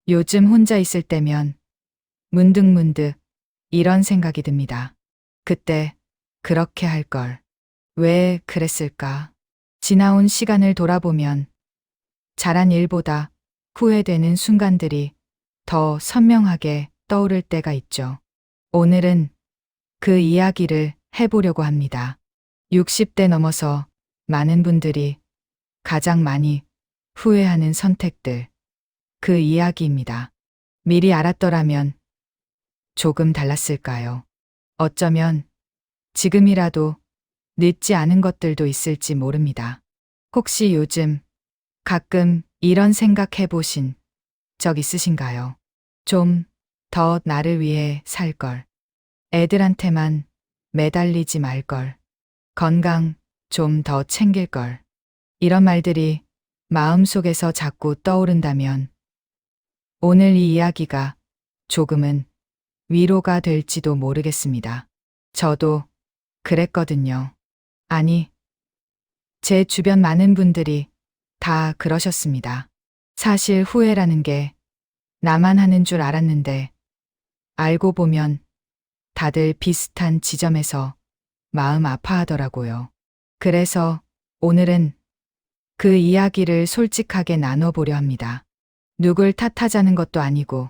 요즘 혼자 있을 때면 문득문득 이런 생각이 듭니다. 그때 그렇게 할 걸. 왜 그랬을까? 지나온 시간을 돌아보면 잘한 일보다 후회되는 순간들이 더 선명하게 떠오를 때가 있죠. 오늘은 그 이야기를 해보려고 합니다. 60대 넘어서 많은 분들이 가장 많이 후회하는 선택들. 그 이야기입니다. 미리 알았더라면 조금 달랐을까요? 어쩌면 지금이라도 늦지 않은 것들도 있을지 모릅니다. 혹시 요즘 가끔 이런 생각 해보신 적 있으신가요? 좀 더 나를 위해 살 걸. 애들한테만 매달리지 말 걸. 건강 좀 더 챙길 걸. 이런 말들이 마음속에서 자꾸 떠오른다면 오늘 이 이야기가 조금은 위로가 될지도 모르겠습니다. 저도 그랬거든요. 아니, 제 주변 많은 분들이 다 그러셨습니다. 사실 후회라는 게 나만 하는 줄 알았는데 알고 보면 다들 비슷한 지점에서 마음 아파하더라고요. 그래서 오늘은 그 이야기를 솔직하게 나눠보려 합니다. 누굴 탓하자는 것도 아니고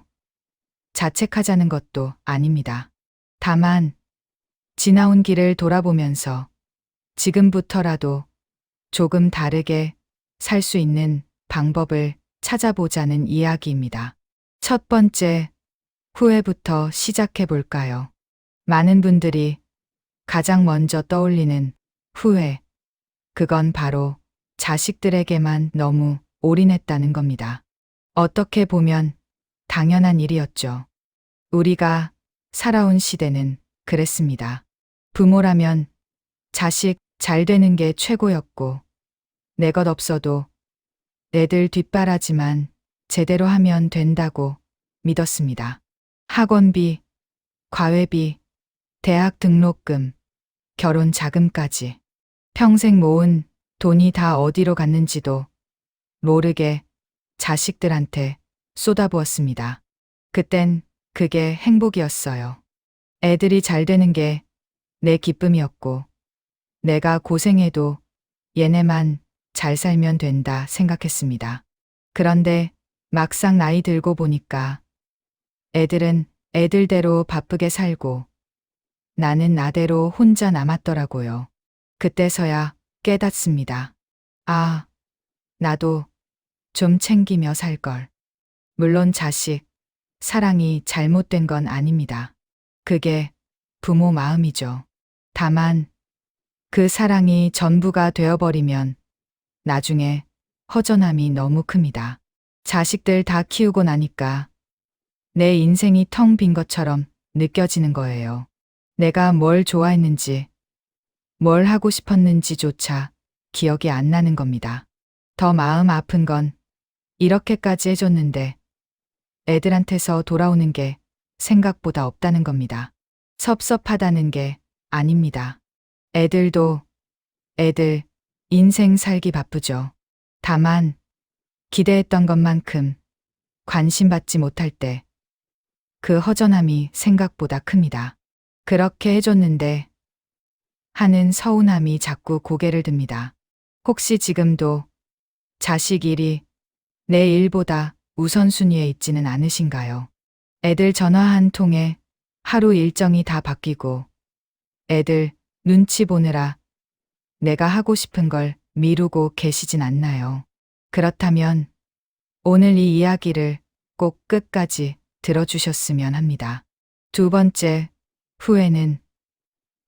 자책하자는 것도 아닙니다. 다만 지나온 길을 돌아보면서 지금부터라도 조금 다르게 살 수 있는 방법을 찾아보자는 이야기입니다. 첫 번째, 후회부터 시작해 볼까요? 많은 분들이 가장 먼저 떠올리는 후회, 그건 바로 자식들에게만 너무 올인했다는 겁니다. 어떻게 보면 당연한 일이었죠. 우리가 살아온 시대는 그랬습니다. 부모라면 자식 잘 되는 게 최고였고, 내 것 없어도 애들 뒷바라지만 제대로 하면 된다고 믿었습니다. 학원비, 과외비, 대학 등록금, 결혼 자금까지 평생 모은 돈이 다 어디로 갔는지도 모르게 자식들한테 쏟아부었습니다. 그땐 그게 행복이었어요. 애들이 잘 되는 게 내 기쁨이었고, 내가 고생해도 얘네만 잘 살면 된다 생각했습니다. 그런데 막상 나이 들고 보니까 애들은 애들대로 바쁘게 살고 나는 나대로 혼자 남았더라고요. 그때서야 깨닫습니다. 아, 나도 좀 챙기며 살 걸. 물론 자식, 사랑이 잘못된 건 아닙니다. 그게 부모 마음이죠. 다만 그 사랑이 전부가 되어버리면 나중에 허전함이 너무 큽니다. 자식들 다 키우고 나니까 내 인생이 텅 빈 것처럼 느껴지는 거예요. 내가 뭘 좋아했는지, 뭘 하고 싶었는지조차 기억이 안 나는 겁니다. 더 마음 아픈 건 이렇게까지 해줬는데 애들한테서 돌아오는 게 생각보다 없다는 겁니다. 섭섭하다는 게 아닙니다. 애들도 애들 인생 살기 바쁘죠. 다만 기대했던 것만큼 관심받지 못할 때 그 허전함이 생각보다 큽니다. 그렇게 해줬는데 하는 서운함이 자꾸 고개를 듭니다. 혹시 지금도 자식 일이 내 일보다 우선순위에 있지는 않으신가요? 애들 전화 한 통에 하루 일정이 다 바뀌고 애들 눈치 보느라 내가 하고 싶은 걸 미루고 계시진 않나요? 그렇다면 오늘 이 이야기를 꼭 끝까지 들어주셨으면 합니다. 두 번째, 후회는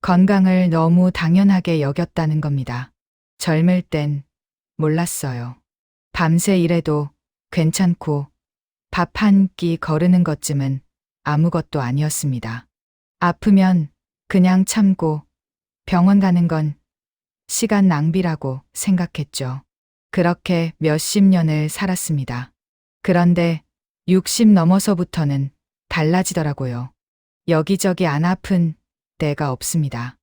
건강을 너무 당연하게 여겼다는 겁니다. 젊을 땐 몰랐어요. 밤새 일해도 괜찮고 밥 한 끼 거르는 것쯤은 아무것도 아니었습니다. 아프면 그냥 참고 병원 가는 건 시간 낭비라고 생각했죠. 그렇게 몇십 년을 살았습니다. 그런데 60 넘어서부터는 달라지더라고요. 여기저기 안 아픈 데가 없습니다.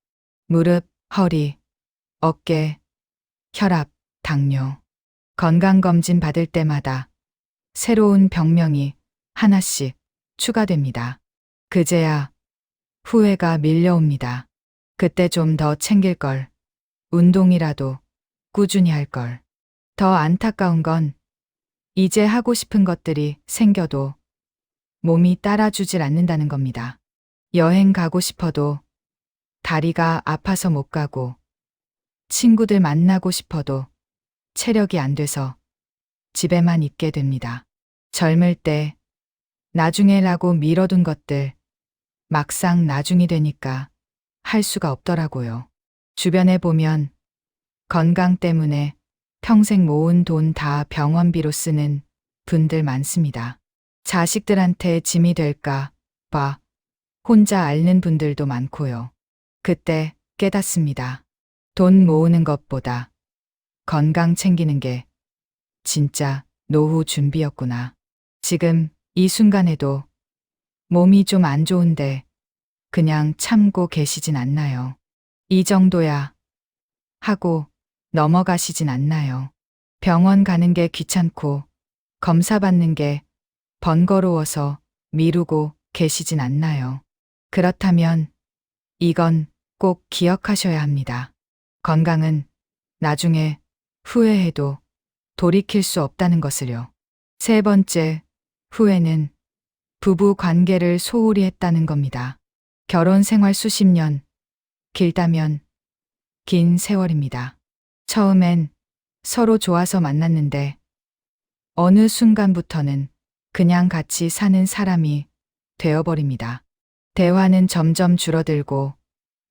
무릎, 허리, 어깨, 혈압, 당뇨. 건강검진 받을 때마다 새로운 병명이 하나씩 추가됩니다. 그제야 후회가 밀려옵니다. 그때 좀 더 챙길 걸, 운동이라도 꾸준히 할 걸. 더 안타까운 건 이제 하고 싶은 것들이 생겨도 몸이 따라주질 않는다는 겁니다. 여행 가고 싶어도 다리가 아파서 못 가고, 친구들 만나고 싶어도 체력이 안 돼서 집에만 있게 됩니다. 젊을 때 나중에라고 미뤄둔 것들 막상 나중이 되니까 할 수가 없더라고요. 주변에 보면 건강 때문에 평생 모은 돈 다 병원비로 쓰는 분들 많습니다. 자식들한테 짐이 될까 봐 혼자 앓는 분들도 많고요. 그때 깨닫습니다. 돈 모으는 것보다 건강 챙기는 게 진짜 노후 준비였구나. 지금 이 순간에도 몸이 좀 안 좋은데 그냥 참고 계시진 않나요? 이 정도야 하고 넘어가시진 않나요? 병원 가는 게 귀찮고 검사 받는 게 번거로워서 미루고 계시진 않나요? 그렇다면 이건 꼭 기억하셔야 합니다. 건강은 나중에 후회해도 돌이킬 수 없다는 것을요. 세 번째, 후회는 부부 관계를 소홀히 했다는 겁니다. 결혼 생활 수십 년, 길다면 긴 세월입니다. 처음엔 서로 좋아서 만났는데 어느 순간부터는 그냥 같이 사는 사람이 되어버립니다. 대화는 점점 줄어들고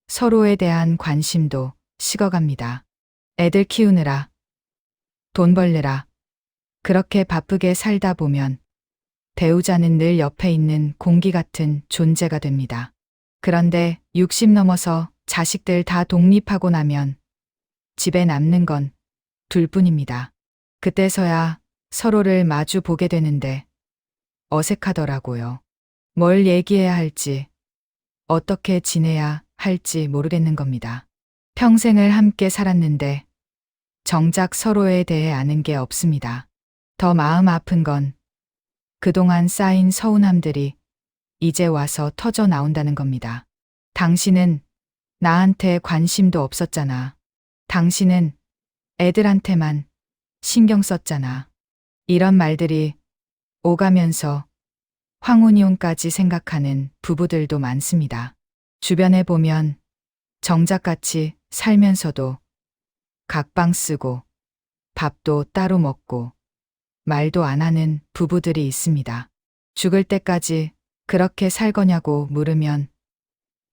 서로에 대한 관심도 식어갑니다. 애들 키우느라, 돈 벌느라 그렇게 바쁘게 살다 보면 배우자는 늘 옆에 있는 공기 같은 존재가 됩니다. 그런데 60 넘어서 자식들 다 독립하고 나면 집에 남는 건 둘뿐입니다. 그때서야 서로를 마주 보게 되는데 어색하더라고요. 뭘 얘기해야 할지, 어떻게 지내야 할지 모르겠는 겁니다. 평생을 함께 살았는데 정작 서로에 대해 아는 게 없습니다. 더 마음 아픈 건 그동안 쌓인 서운함들이 이제 와서 터져 나온다는 겁니다. 당신은 나한테 관심도 없었잖아. 당신은 애들한테만 신경 썼잖아. 이런 말들이 오가면서 황혼이혼까지 생각하는 부부들도 많습니다. 주변에 보면 정작같이 살면서도 각방 쓰고 밥도 따로 먹고 말도 안 하는 부부들이 있습니다. 죽을 때까지 그렇게 살 거냐고 물으면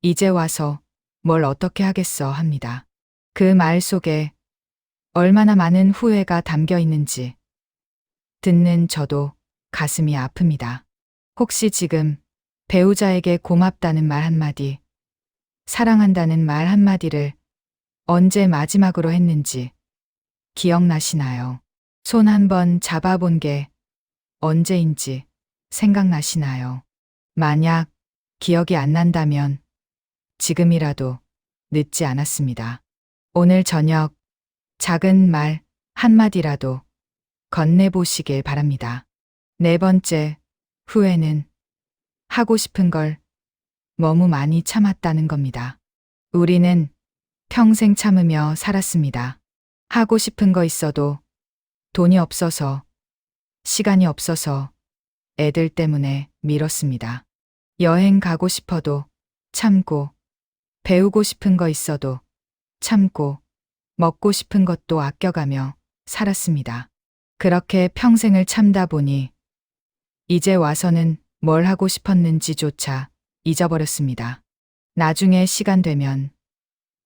이제 와서 뭘 어떻게 하겠어 합니다. 그 말 속에 얼마나 많은 후회가 담겨 있는지 듣는 저도 가슴이 아픕니다. 혹시 지금 배우자에게 고맙다는 말 한마디, 사랑한다는 말 한마디를 언제 마지막으로 했는지 기억나시나요? 손 한번 잡아본 게 언제인지 생각나시나요? 만약 기억이 안 난다면 지금이라도 늦지 않았습니다. 오늘 저녁 작은 말 한마디라도 건네보시길 바랍니다. 네 번째, 후회는 하고 싶은 걸 너무 많이 참았다는 겁니다. 우리는 평생 참으며 살았습니다. 하고 싶은 거 있어도 돈이 없어서, 시간이 없어서 애들 때문에 미뤘습니다. 여행 가고 싶어도 참고, 배우고 싶은 거 있어도 참고, 먹고 싶은 것도 아껴가며 살았습니다. 그렇게 평생을 참다 보니 이제 와서는 뭘 하고 싶었는지조차 잊어버렸습니다. 나중에 시간 되면,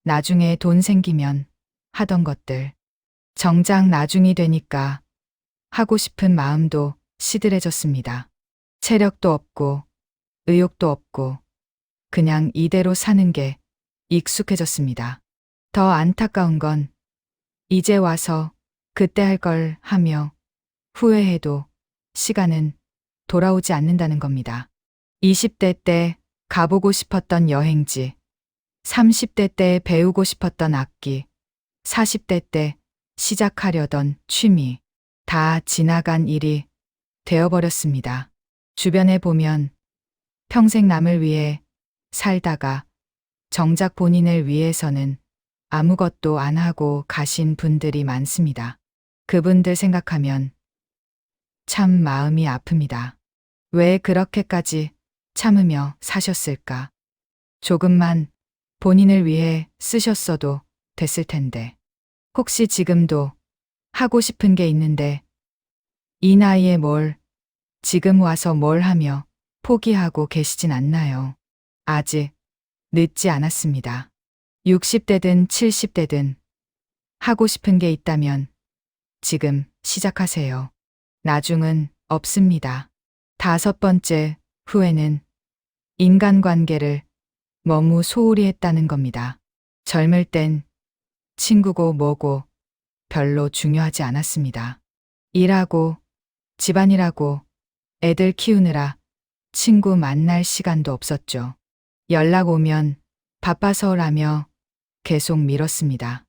나중에 돈 생기면 하던 것들. 정작 나중이 되니까 하고 싶은 마음도 시들해졌습니다. 체력도 없고, 의욕도 없고, 그냥 이대로 사는 게 익숙해졌습니다. 더 안타까운 건 이제 와서 그때 할 걸 하며 후회해도 시간은 돌아오지 않는다는 겁니다. 20대 때 가보고 싶었던 여행지, 30대 때 배우고 싶었던 악기, 40대 때 시작하려던 취미, 다 지나간 일이 되어버렸습니다. 주변에 보면 평생 남을 위해 살다가 정작 본인을 위해서는 아무것도 안 하고 가신 분들이 많습니다. 그분들 생각하면 참 마음이 아픕니다. 왜 그렇게까지 참으며 사셨을까? 조금만 본인을 위해 쓰셨어도 됐을 텐데. 혹시 지금도 하고 싶은 게 있는데 이 나이에 지금 와서 뭘 하며 포기하고 계시진 않나요? 아직 늦지 않았습니다. 60대든 70대든 하고 싶은 게 있다면 지금 시작하세요. 나중은 없습니다. 5번째, 후회는 인간관계를 너무 소홀히 했다는 겁니다. 젊을 땐 친구고 뭐고 별로 중요하지 않았습니다. 일하고 집안일하고 애들 키우느라 친구 만날 시간도 없었죠. 연락 오면 바빠서라며 계속 미뤘습니다.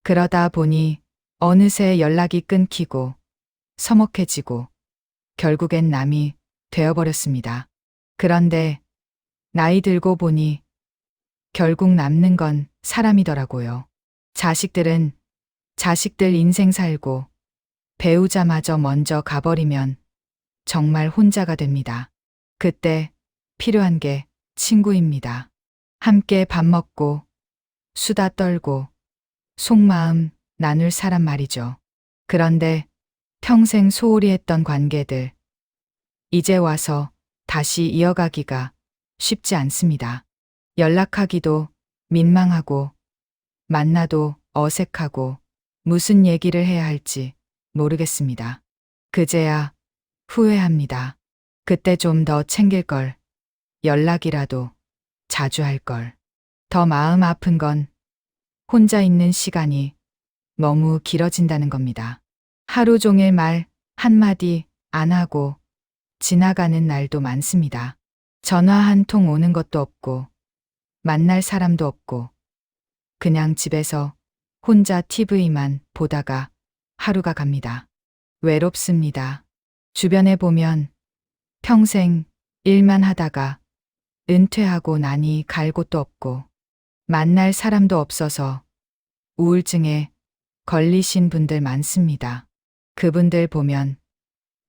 그러다 보니 어느새 연락이 끊기고 서먹해지고 결국엔 남이 되어버렸습니다. 그런데 나이 들고 보니 결국 남는 건 사람이더라고요. 자식들은 자식들 인생 살고 배우자마저 먼저 가버리면 정말 혼자가 됩니다. 그때 필요한 게 친구입니다. 함께 밥 먹고 수다 떨고 속마음 나눌 사람 말이죠. 그런데 평생 소홀히 했던 관계들, 이제 와서 다시 이어가기가 쉽지 않습니다. 연락하기도 민망하고 만나도 어색하고 무슨 얘기를 해야 할지 모르겠습니다. 그제야 후회합니다. 그때 좀 더 챙길 걸, 연락이라도 자주 할 걸. 더 마음 아픈 건 혼자 있는 시간이 너무 길어진다는 겁니다. 하루 종일 말 한마디 안 하고 지나가는 날도 많습니다. 전화 한 통 오는 것도 없고 만날 사람도 없고 그냥 집에서 혼자 TV만 보다가 하루가 갑니다. 외롭습니다. 주변에 보면 평생 일만 하다가 은퇴하고 나니 갈 곳도 없고 만날 사람도 없어서 우울증에 걸리신 분들 많습니다. 그분들 보면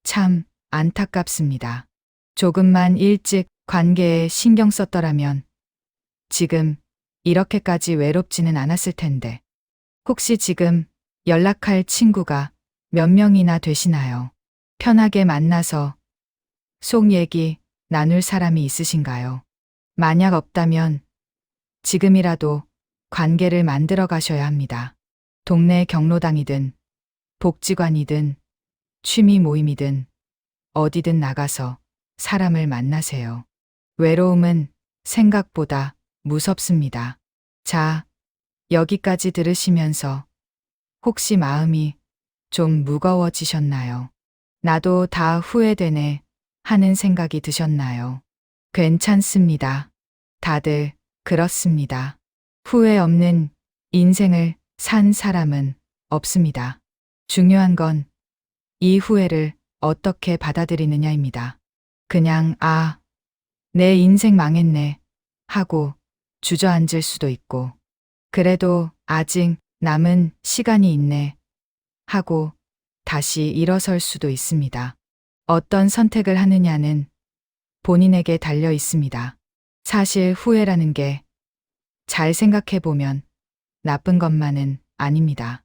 참 안타깝습니다. 조금만 일찍 관계에 신경 썼더라면 지금 이렇게까지 외롭지는 않았을 텐데. 혹시 지금 연락할 친구가 몇 명이나 되시나요? 편하게 만나서 속 얘기 나눌 사람이 있으신가요? 만약 없다면 지금이라도 관계를 만들어 가셔야 합니다. 동네 경로당이든 복지관이든 취미 모임이든 어디든 나가서 사람을 만나세요. 외로움은 생각보다 무섭습니다. 자, 여기까지 들으시면서 혹시 마음이 좀 무거워지셨나요? 나도 다 후회되네 하는 생각이 드셨나요? 괜찮습니다. 다들 그렇습니다. 후회 없는 인생을 산 사람은 없습니다. 중요한 건 이 후회를 어떻게 받아들이느냐입니다. 그냥 내 인생 망했네 하고 주저앉을 수도 있고 그래도 아직 남은 시간이 있네 하고 다시 일어설 수도 있습니다. 어떤 선택을 하느냐는 본인에게 달려 있습니다. 사실 후회라는 게 잘 생각해 보면 나쁜 것만은 아닙니다.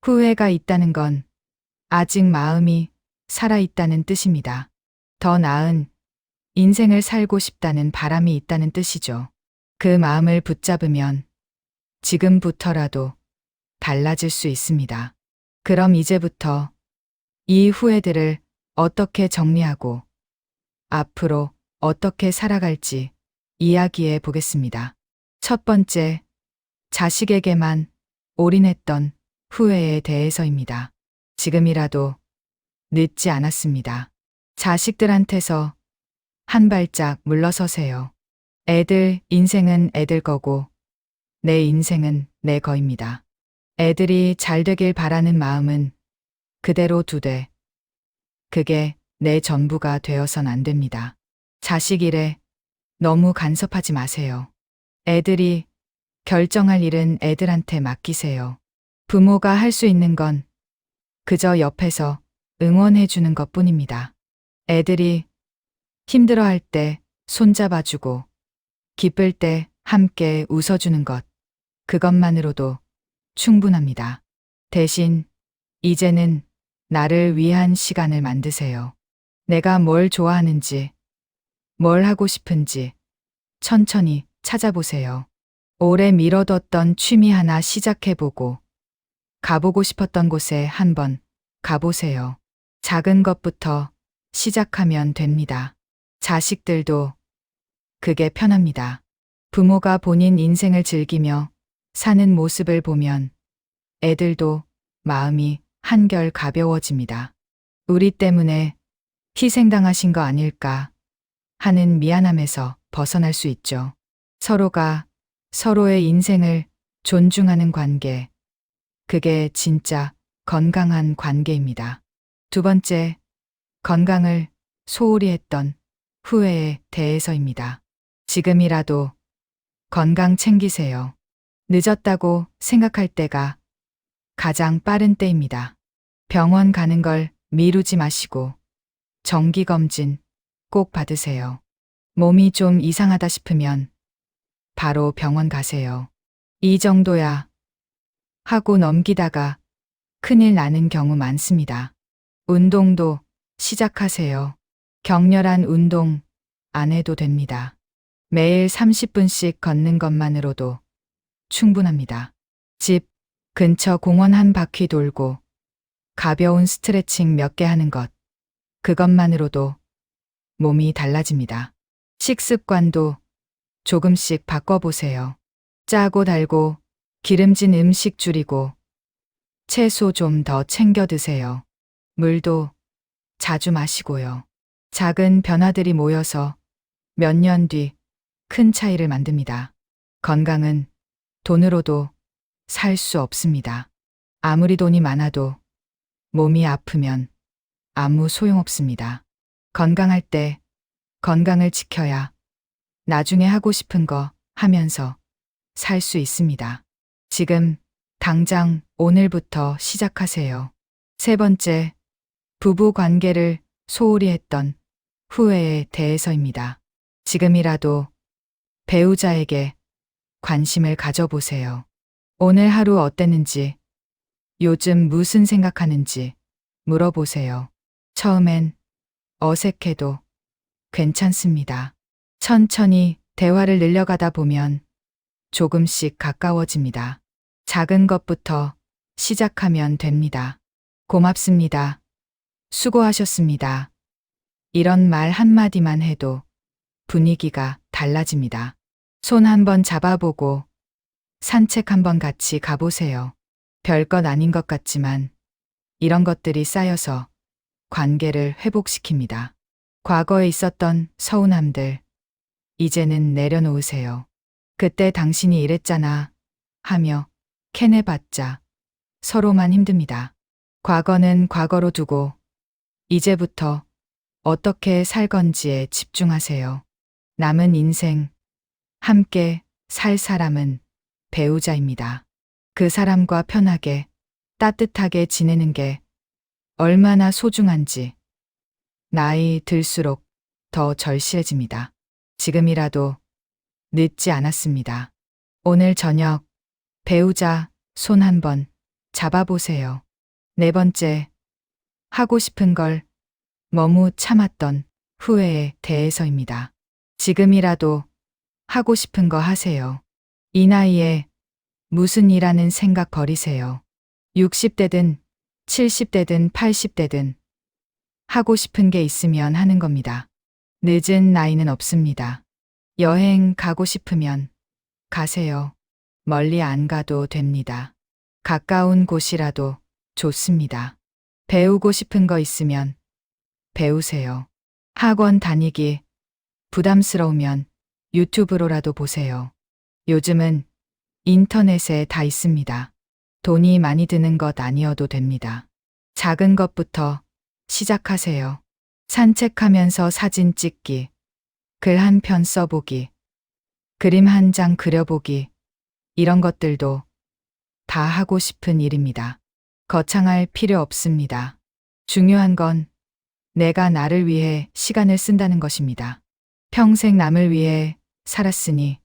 후회가 있다는 건 아직 마음이 살아있다는 뜻입니다. 더 나은 인생을 살고 싶다는 바람이 있다는 뜻이죠. 그 마음을 붙잡으면 지금부터라도 달라질 수 있습니다. 그럼 이제부터 이 후회들을 어떻게 정리하고 앞으로 어떻게 살아갈지 이야기해 보겠습니다. 첫 번째, 자식에게만 올인했던 후회에 대해서입니다. 지금이라도 늦지 않았습니다. 자식들한테서 한 발짝 물러서세요. 애들 인생은 애들 거고 내 인생은 내 거입니다. 애들이 잘 되길 바라는 마음은 그대로 두되 그게 내 전부가 되어선 안 됩니다. 자식 일에 너무 간섭하지 마세요. 애들이 결정할 일은 애들한테 맡기세요. 부모가 할 수 있는 건 그저 옆에서 응원해 주는 것 뿐입니다. 애들이 힘들어할 때 손잡아주고 기쁠 때 함께 웃어주는 것, 그것만으로도 충분합니다. 대신 이제는 나를 위한 시간을 만드세요. 내가 뭘 좋아하는지, 뭘 하고 싶은지 천천히 찾아보세요. 오래 미뤄뒀던 취미 하나 시작해보고 가보고 싶었던 곳에 한번 가보세요. 작은 것부터 시작하면 됩니다. 자식들도 그게 편합니다. 부모가 본인 인생을 즐기며 사는 모습을 보면 애들도 마음이 한결 가벼워집니다. 우리 때문에 희생당하신 거 아닐까 하는 미안함에서 벗어날 수 있죠. 서로가 서로의 인생을 존중하는 관계, 그게 진짜 건강한 관계입니다. 두 번째, 건강을 소홀히 했던 후회에 대해서입니다. 지금이라도 건강 챙기세요. 늦었다고 생각할 때가 가장 빠른 때입니다. 병원 가는 걸 미루지 마시고 정기검진 꼭 받으세요. 몸이 좀 이상하다 싶으면 바로 병원 가세요. 이 정도야 하고 넘기다가 큰일 나는 경우 많습니다. 운동도 시작하세요. 격렬한 운동 안 해도 됩니다. 매일 30분씩 걷는 것만으로도 충분합니다. 집 근처 공원 한 바퀴 돌고 가벼운 스트레칭 몇 개 하는 것, 그것만으로도 몸이 달라집니다. 식습관도 조금씩 바꿔보세요. 짜고 달고 기름진 음식 줄이고 채소 좀 더 챙겨 드세요. 물도 자주 마시고요. 작은 변화들이 모여서 몇 년 뒤 큰 차이를 만듭니다. 건강은 돈으로도 살 수 없습니다. 아무리 돈이 많아도 몸이 아프면 아무 소용없습니다. 건강할 때 건강을 지켜야 나중에 하고 싶은 거 하면서 살 수 있습니다. 지금 당장 오늘부터 시작하세요. 세 번째, 부부 관계를 소홀히 했던 후회에 대해서입니다. 지금이라도 배우자에게 관심을 가져보세요. 오늘 하루 어땠는지, 요즘 무슨 생각하는지 물어보세요. 처음엔 어색해도 괜찮습니다. 천천히 대화를 늘려가다 보면 조금씩 가까워집니다. 작은 것부터 시작하면 됩니다. 고맙습니다. 수고하셨습니다. 이런 말 한마디만 해도 분위기가 달라집니다. 손 한번 잡아보고 산책 한번 같이 가보세요. 별것 아닌 것 같지만 이런 것들이 쌓여서 관계를 회복시킵니다. 과거에 있었던 서운함들, 이제는 내려놓으세요. 그때 당신이 이랬잖아 하며 캐내봤자 서로만 힘듭니다. 과거는 과거로 두고 이제부터 어떻게 살 건지에 집중하세요. 남은 인생 함께 살 사람은 배우자입니다. 그 사람과 편하게 따뜻하게 지내는 게 얼마나 소중한지 나이 들수록 더 절실해집니다. 지금이라도 늦지 않았습니다. 오늘 저녁 배우자 손 한번 잡아보세요. 네 번째, 하고 싶은 걸 너무 참았던 후회에 대해서입니다. 지금이라도 하고 싶은 거 하세요. 이 나이에 무슨 일하는 생각 버리세요. 60대든 70대든 80대든 하고 싶은 게 있으면 하는 겁니다. 늦은 나이는 없습니다. 여행 가고 싶으면 가세요. 멀리 안 가도 됩니다. 가까운 곳이라도 좋습니다. 배우고 싶은 거 있으면 배우세요. 학원 다니기 부담스러우면 유튜브로라도 보세요. 요즘은 인터넷에 다 있습니다. 돈이 많이 드는 것 아니어도 됩니다. 작은 것부터 시작하세요. 산책하면서 사진 찍기, 글 한 편 써보기, 그림 한 장 그려보기, 이런 것들도 다 하고 싶은 일입니다. 거창할 필요 없습니다. 중요한 건 내가 나를 위해 시간을 쓴다는 것입니다. 평생 남을 위해 살았으니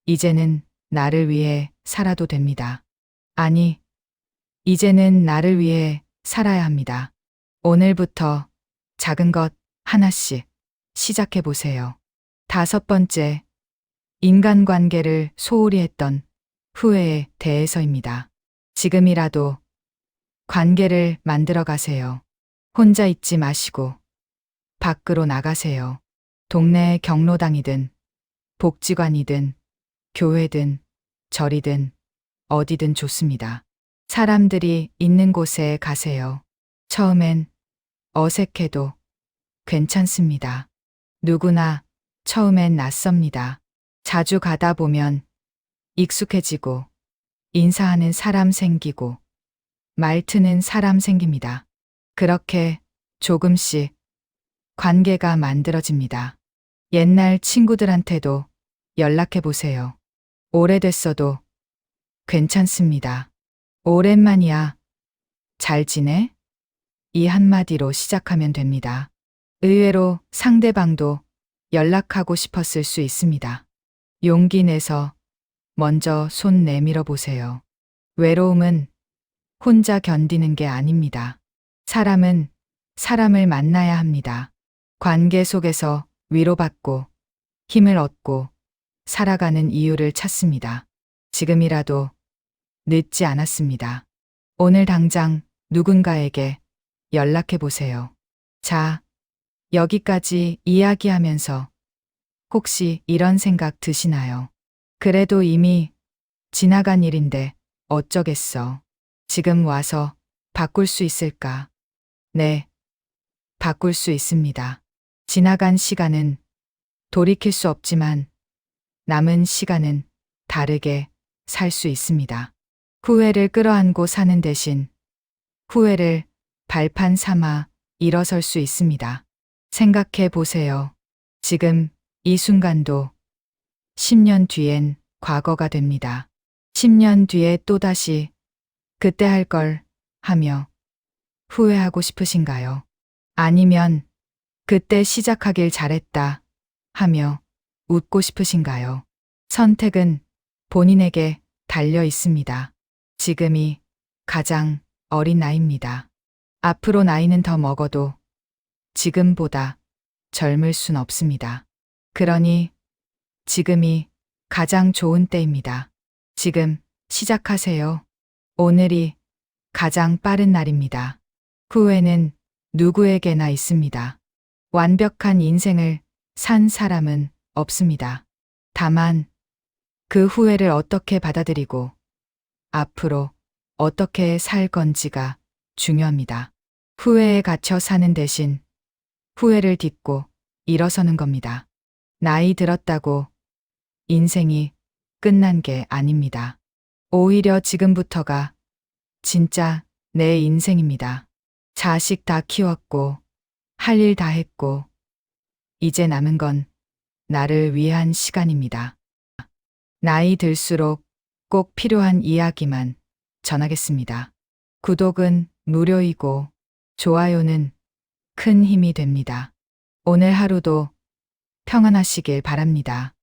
이제는 나를 위해 살아도 됩니다. 아니, 이제는 나를 위해 살아야 합니다. 오늘부터 작은 것 하나씩 시작해 보세요. 5번째, 인간관계를 소홀히 했던 후회에 대해서입니다. 지금이라도 관계를 만들어 가세요. 혼자 있지 마시고 밖으로 나가세요. 동네 경로당이든 복지관이든 교회든 절이든 어디든 좋습니다. 사람들이 있는 곳에 가세요. 처음엔 어색해도 괜찮습니다. 누구나 처음엔 낯섭니다. 자주 가다 보면 익숙해지고 인사하는 사람 생기고 말 트는 사람 생깁니다. 그렇게 조금씩 관계가 만들어집니다. 옛날 친구들한테도 연락해 보세요. 오래됐어도 괜찮습니다. 오랜만이야. 잘 지내? 이 한마디로 시작하면 됩니다. 의외로 상대방도 연락하고 싶었을 수 있습니다. 용기 내서 먼저 손 내밀어 보세요. 외로움은 혼자 견디는 게 아닙니다. 사람은 사람을 만나야 합니다. 관계 속에서 위로받고 힘을 얻고 살아가는 이유를 찾습니다. 지금이라도 늦지 않았습니다. 오늘 당장 누군가에게 연락해 보세요. 자, 여기까지 이야기하면서 혹시 이런 생각 드시나요? 그래도 이미 지나간 일인데 어쩌겠어. 지금 와서 바꿀 수 있을까? 네, 바꿀 수 있습니다. 지나간 시간은 돌이킬 수 없지만 남은 시간은 다르게 살 수 있습니다. 후회를 끌어안고 사는 대신 후회를 발판 삼아 일어설 수 있습니다. 생각해 보세요. 지금 이 순간도 10년 뒤엔 과거가 됩니다. 10년 뒤에 또다시 그때 할 걸 하며 후회하고 싶으신가요? 아니면 그때 시작하길 잘했다 하며 웃고 싶으신가요? 선택은 본인에게 달려 있습니다. 지금이 가장 어린 나이입니다. 앞으로 나이는 더 먹어도 지금보다 젊을 순 없습니다. 그러니 지금이 가장 좋은 때입니다. 지금 시작하세요. 오늘이 가장 빠른 날입니다. 후회는 누구에게나 있습니다. 완벽한 인생을 산 사람은 없습니다. 다만 그 후회를 어떻게 받아들이고 앞으로 어떻게 살 건지가 중요합니다. 후회에 갇혀 사는 대신 후회를 딛고 일어서는 겁니다. 나이 들었다고 인생이 끝난 게 아닙니다. 오히려 지금부터가 진짜 내 인생입니다. 자식 다 키웠고 할 일 다 했고 이제 남은 건 나를 위한 시간입니다. 나이 들수록 꼭 필요한 이야기만 전하겠습니다. 구독은 무료이고 좋아요는 큰 힘이 됩니다. 오늘 하루도 평안하시길 바랍니다.